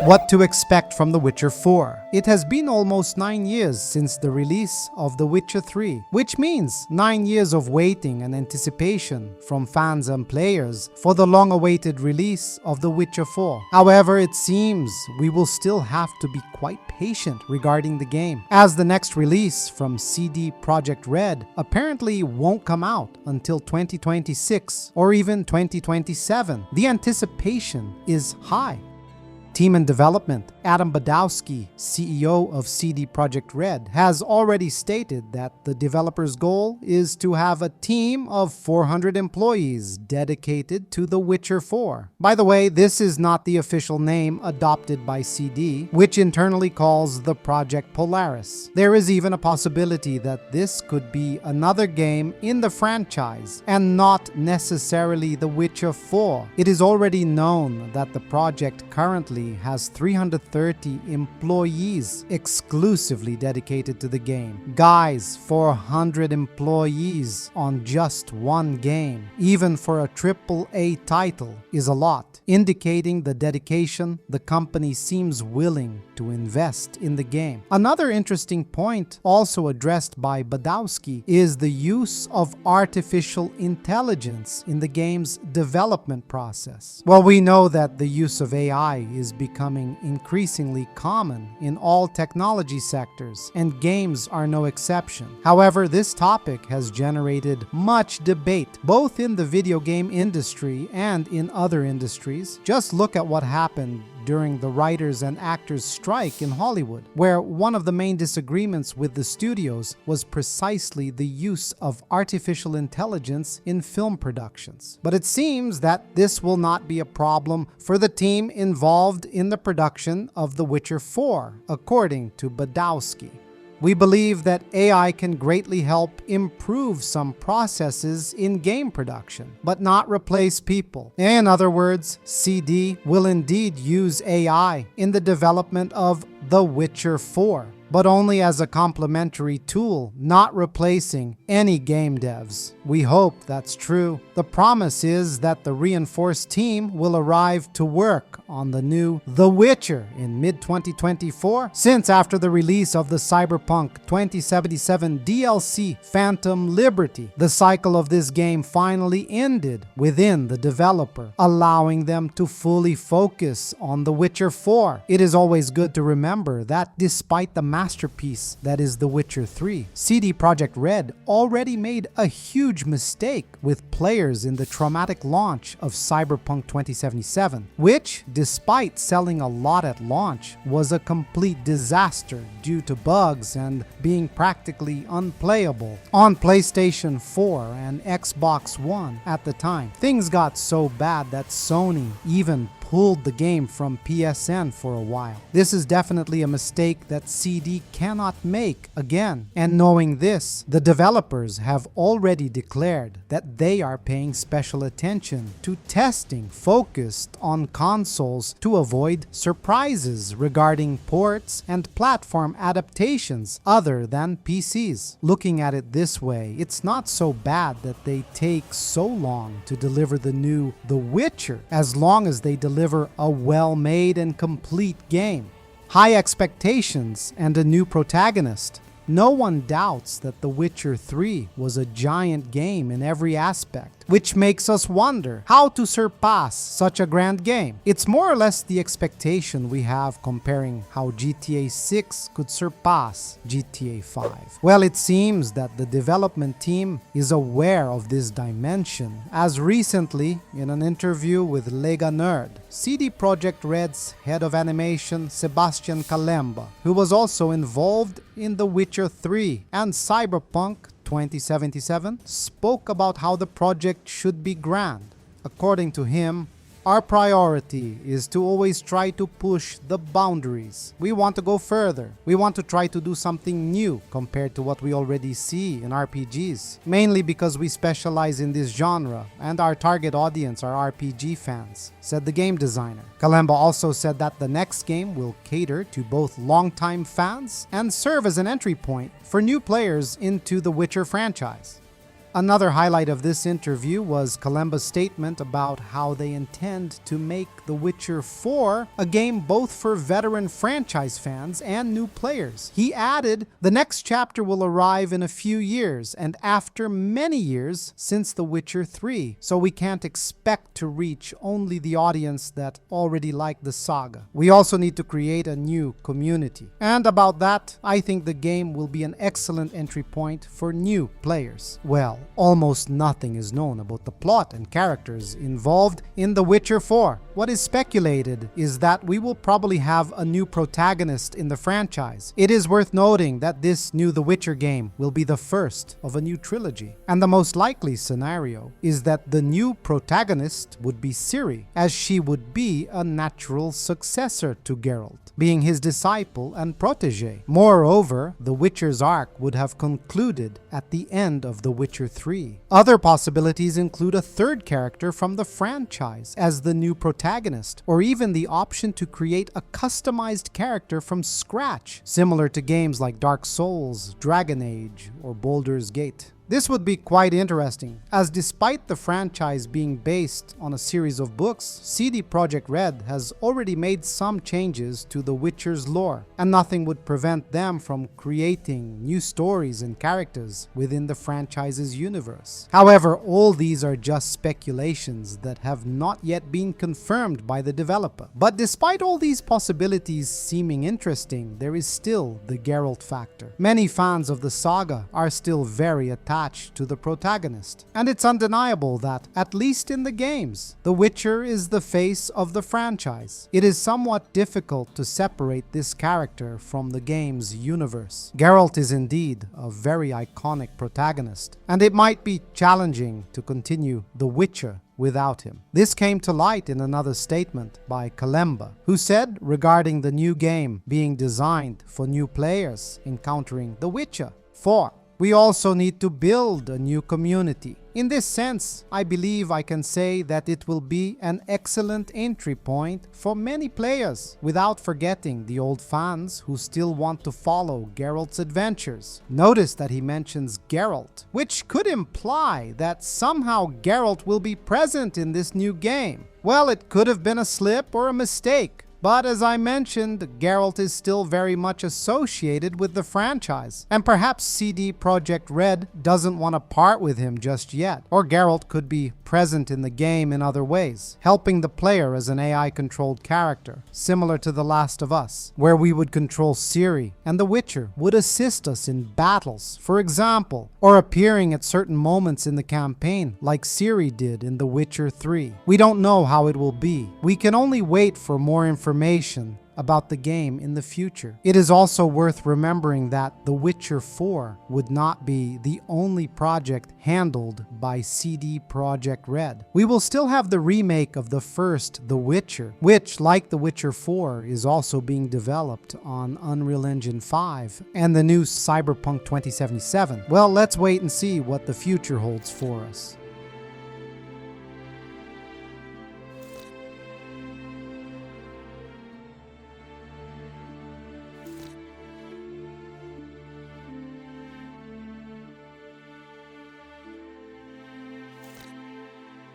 What to expect from The Witcher 4? It has been almost 9 years since the release of The Witcher 3, which means 9 years of waiting and anticipation from fans and players for the long-awaited release of The Witcher 4. However, it seems we will still have to be quite patient regarding the game, as the next release from CD Projekt Red apparently won't come out until 2026 or even 2027. The anticipation is high. Team and development, Adam Badowski, CEO of CD Projekt Red, has already stated that the developer's goal is to have a team of 400 employees dedicated to The Witcher 4. By the way, this is not the official name adopted by CD, which internally calls the project Polaris. There is even a possibility that this could be another game in the franchise and not necessarily The Witcher 4. It is already known that the project currently has 330 employees exclusively dedicated to the game. Guys, 400 employees on just one game, even for a AAA title, is a lot, indicating the dedication the company seems willing to invest in the game. Another interesting point, also addressed by Badowski, is the use of artificial intelligence in the game's development process. Well, we know that the use of AI is becoming increasingly common in all technology sectors, and games are no exception. However, this topic has generated much debate, both in the video game industry and in other industries. Just look at what happened during the writers and actors strike in Hollywood, where one of the main disagreements with the studios was precisely the use of artificial intelligence in film productions. But it seems that this will not be a problem for the team involved in the production of The Witcher 4, according to Badowski. We believe that AI can greatly help improve some processes in game production, but not replace people. In other words, CD will indeed use AI in the development of The Witcher 4, but only as a complementary tool, not replacing any game devs. We hope that's true. The promise is that the reinforced team will arrive to work on the new The Witcher in mid-2024, since after the release of the Cyberpunk 2077 DLC Phantom Liberty, the cycle of this game finally ended within the developer, allowing them to fully focus on The Witcher 4. It is always good to remember that despite the masterpiece that is The Witcher 3, CD Projekt Red already made a huge mistake with players in the traumatic launch of Cyberpunk 2077, which, despite selling a lot at launch, was a complete disaster due to bugs and being practically unplayable on PlayStation 4 and Xbox One at the time. Things got so bad that Sony even pulled the game from PSN for a while. This is definitely a mistake that CD cannot make again. And knowing this, the developers have already declared that they are paying special attention to testing focused on consoles to avoid surprises regarding ports and platform adaptations other than PCs. Looking at it this way, it's not so bad that they take so long to deliver the new The Witcher, as long as they deliver a well-made and complete game. High expectations and a new protagonist. No one doubts that The Witcher 3 was a giant game in every aspect, which makes us wonder how to surpass such a grand game. It's more or less the expectation we have comparing how GTA 6 could surpass GTA 5. Well, it seems that the development team is aware of this dimension, as recently, in an interview with Lega Nerd, CD Projekt Red's head of animation, Sebastian Kalemba, who was also involved in The Witcher 3 and Cyberpunk 2077, spoke about how the project should be grand. According to him, our priority is to always try to push the boundaries. We want to go further. We want to try to do something new compared to what we already see in RPGs, mainly because we specialize in this genre and our target audience are RPG fans, said the game designer. Kalemba also said that the next game will cater to both longtime fans and serve as an entry point for new players into the Witcher franchise. Another highlight of this interview was Kalemba's statement about how they intend to make The Witcher 4 a game both for veteran franchise fans and new players. He added, "The next chapter will arrive in a few years, and after many years since The Witcher 3, so we can't expect to reach only the audience that already liked the saga. We also need to create a new community." And about that, I think the game will be an excellent entry point for new players. Well, almost nothing is known about the plot and characters involved in The Witcher 4. What is speculated is that we will probably have a new protagonist in the franchise. It is worth noting that this new The Witcher game will be the first of a new trilogy. And the most likely scenario is that the new protagonist would be Ciri, as she would be a natural successor to Geralt, being his disciple and protege. Moreover, The Witcher's arc would have concluded at the end of The Witcher 3. Other possibilities include a third character from the franchise as the new protagonist, or even the option to create a customized character from scratch, similar to games like Dark Souls, Dragon Age, or Baldur's Gate. This would be quite interesting, as despite the franchise being based on a series of books, CD Projekt Red has already made some changes to The Witcher's lore, and nothing would prevent them from creating new stories and characters within the franchise's universe. However, all these are just speculations that have not yet been confirmed by the developer. But despite all these possibilities seeming interesting, there is still the Geralt factor. Many fans of the saga are still very attached to the protagonist, and it's undeniable that, at least in the games, The Witcher is the face of the franchise. It is somewhat difficult to separate this character from the game's universe. Geralt is indeed a very iconic protagonist, and it might be challenging to continue The Witcher without him. This came to light in another statement by Kalemba, who said regarding the new game being designed for new players encountering The Witcher 4. "We also need to build a new community. In this sense, I believe I can say that it will be an excellent entry point for many players, without forgetting the old fans who still want to follow Geralt's adventures." Notice that he mentions Geralt, which could imply that somehow Geralt will be present in this new game. Well, it could have been a slip or a mistake. But as I mentioned, Geralt is still very much associated with the franchise, and perhaps CD Projekt Red doesn't want to part with him just yet, or Geralt could be present in the game in other ways, helping the player as an AI-controlled character, similar to The Last of Us, where we would control Ciri, and The Witcher would assist us in battles, for example, or appearing at certain moments in the campaign, like Ciri did in The Witcher 3. We don't know how it will be. We can only wait for more information about the game in the future. It is also worth remembering that The Witcher 4 would not be the only project handled by CD Projekt Red. We will still have the remake of the first The Witcher, which, like The Witcher 4, is also being developed on Unreal Engine 5, and the new Cyberpunk 2077. Well, let's wait and see what the future holds for us.